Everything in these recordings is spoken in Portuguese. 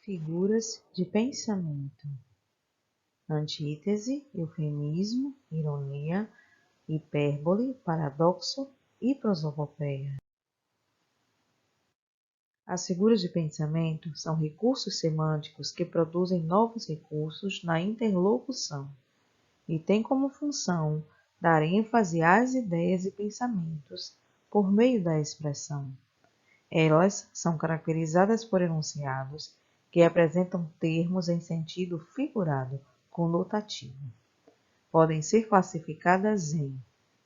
Figuras de pensamento: antítese, eufemismo, ironia, hipérbole, paradoxo e prosopopeia. As figuras de pensamento são recursos semânticos que produzem novos recursos na interlocução e têm como função dar ênfase às ideias e pensamentos por meio da expressão. Elas são caracterizadas por enunciados que apresentam termos em sentido figurado conotativo. Podem ser classificadas em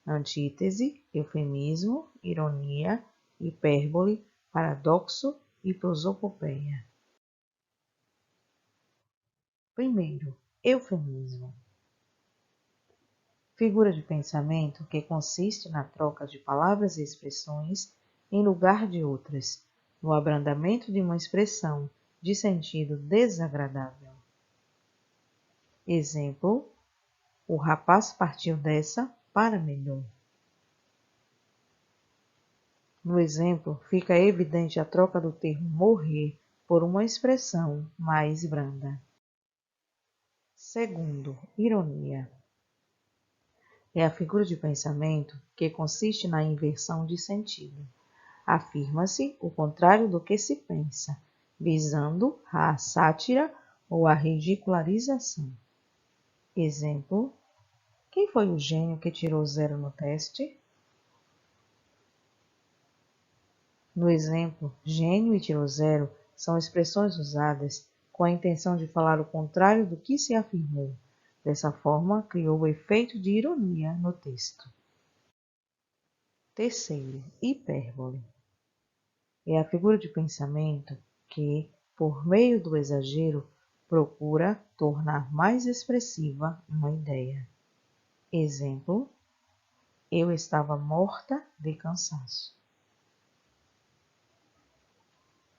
antítese, eufemismo, ironia, hipérbole, paradoxo e prosopopeia. Primeiro, eufemismo. Figura de pensamento que consiste na troca de palavras e expressões em lugar de outras, no abrandamento de uma expressão de sentido desagradável. Exemplo: o rapaz partiu dessa para melhor. No exemplo, fica evidente a troca do termo morrer por uma expressão mais branda. Segundo, ironia. É a figura de pensamento que consiste na inversão de sentido. Afirma-se o contrário do que se pensa, visando a sátira ou a ridicularização. Exemplo: quem foi o gênio que tirou 0 no teste? No exemplo, gênio e tirou 0 são expressões usadas com a intenção de falar o contrário do que se afirmou. Dessa forma, criou o efeito de ironia no texto. Terceiro, hipérbole. É a figura de pensamento que, por meio do exagero, procura tornar mais expressiva uma ideia. Exemplo: eu estava morta de cansaço.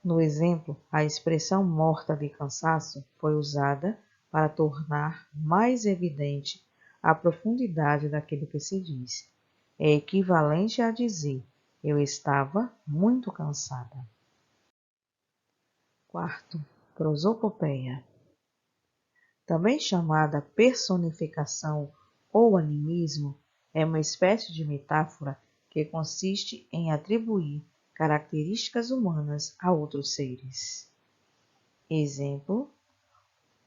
No exemplo, a expressão morta de cansaço foi usada para tornar mais evidente a profundidade daquilo que se diz. É equivalente a dizer: eu estava muito cansada. Quarto, prosopopeia. Também chamada personificação ou animismo, é uma espécie de metáfora que consiste em atribuir características humanas a outros seres. Exemplo: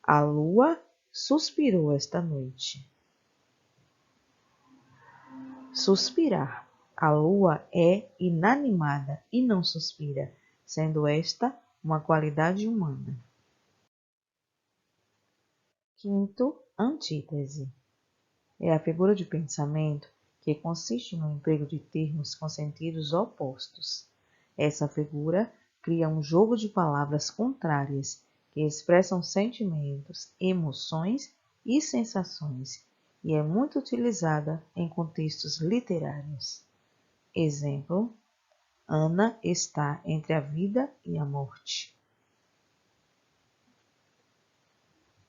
a lua suspirou esta noite. Suspirar. A lua é inanimada e não suspira, sendo esta uma qualidade humana. Quinto, antítese. É a figura de pensamento que consiste no emprego de termos com sentidos opostos. Essa figura cria um jogo de palavras contrárias que expressam sentimentos, emoções e sensações e é muito utilizada em contextos literários. Exemplo: Ana está entre a vida e a morte.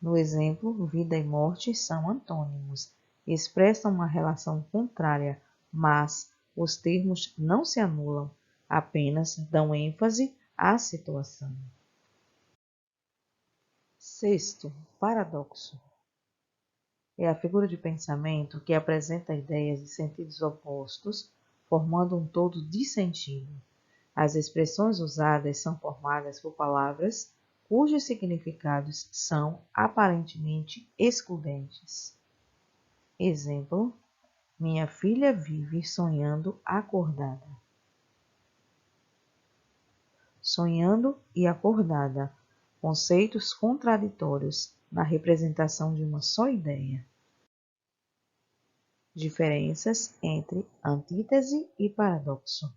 No exemplo, vida e morte são antônimos, expressam uma relação contrária, mas os termos não se anulam, apenas dão ênfase à situação. Sexto, paradoxo. É a figura de pensamento que apresenta ideias de sentidos opostos, formando um todo dissentido. As expressões usadas são formadas por palavras cujos significados são aparentemente excludentes. Exemplo: minha filha vive sonhando acordada. Sonhando e acordada, conceitos contraditórios na representação de uma só ideia. Diferenças entre antítese e paradoxo.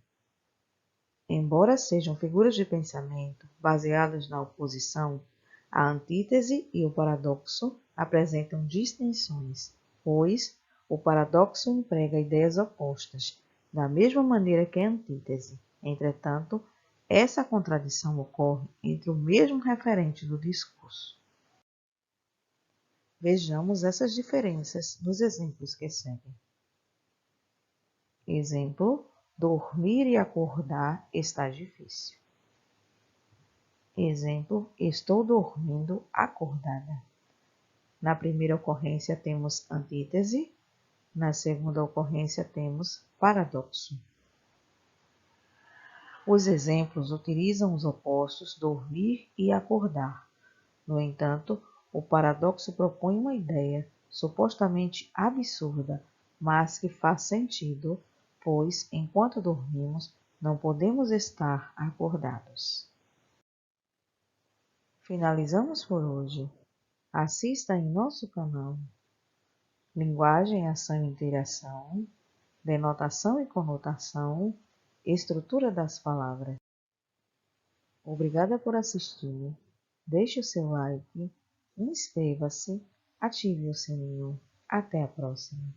Embora sejam figuras de pensamento baseadas na oposição, a antítese e o paradoxo apresentam distinções, pois o paradoxo emprega ideias opostas, da mesma maneira que a antítese. Entretanto, essa contradição ocorre entre o mesmo referente do discurso. Vejamos essas diferenças nos exemplos que seguem. Exemplo: dormir e acordar está difícil. Exemplo, estou dormindo acordada. Na primeira ocorrência temos antítese, na segunda ocorrência temos paradoxo. Os exemplos utilizam os opostos dormir e acordar. No entanto, o paradoxo propõe uma ideia supostamente absurda, mas que faz sentido, pois, enquanto dormimos, não podemos estar acordados. Finalizamos por hoje. Assista em nosso canal Linguagem, Ação e Interação, Denotação e Conotação, Estrutura das Palavras. Obrigada por assistir. Deixe o seu like, inscreva-se, ative o sininho. Até a próxima!